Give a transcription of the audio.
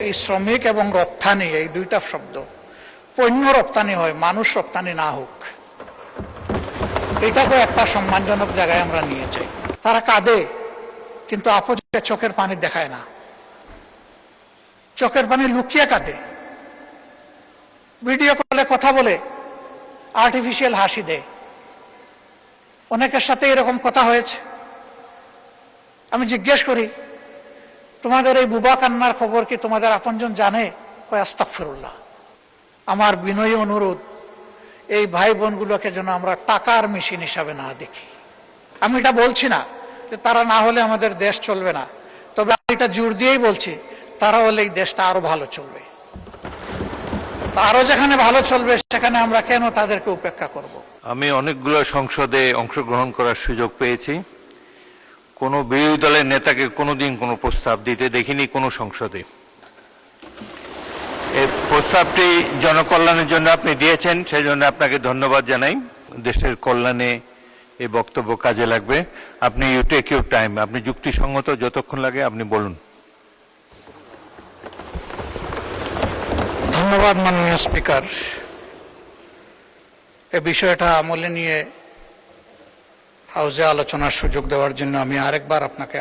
এই শ্রমিক এবং রপ্তানি এই দুইটা শব্দ, পণ্য রপ্তানি হয়, মানুষ রপ্তানি না হোক, এটাকে একটা সম্মানজনক জায়গায় আমরা নিয়ে যাই। তারা কাঁদে কিন্তু আপজকে চোখের পানি দেখায় না, চোখের পানি লুকিয়ে কাঁদে, ভিডিও কলে কথা বলে, আর্টিফিশিয়াল হাসি দেয়। অনেকের সাথে এরকম কথা হয়েছে। আমি জিজ্ঞেস করি, তোমাদের এই বুবা কান্নার খবর কি তোমাদের আপনজন জানে? কয় আস্তাগফিরুল্লাহ। আমার বিনয়ী অনুরোধ, এই ভাই বোনগুলোকে যেন আমরা টাকার মেশিন হিসাবে না দেখি। আমি এটা বলছি না যে তারা না হলে আমাদের দেশ চলবে না, তবে আমি এটা জোর দিয়েই বলছি, তারা হলে এই দেশটা আরো ভালো চলবে। আরো যেখানে ভালো চলবে সেখানে আমরা কেন তাদেরকে উপেক্ষা করব? আমি অনেকগুলো সংসদে অংশগ্রহণ করার সুযোগ পেয়েছি। কোনো বিরোধী দলের নেতাকে কোনোদিন কোনো প্রস্তাব দিতে দেখিনি কোনো সংসদে। এই প্রস্তাবটি জনকল্যাণের জন্য আপনি দিয়েছেন, সেই জন্য আপনাকে ধন্যবাদ জানাই। দেশের কল্যাণে এই বক্তব্য কাজে লাগবে। আপনি ইউ টেক ইউর টাইম, আপনি যুক্তিসঙ্গত যতক্ষণ লাগে আপনি বলুন। ধন্যবাদ মাননীয় স্পিকার। এই বিষয়টা আমলে নিয়ে হাউজে আলোচনার সুযোগ দেওয়ার জন্য আমি আরেকবার আপনাকে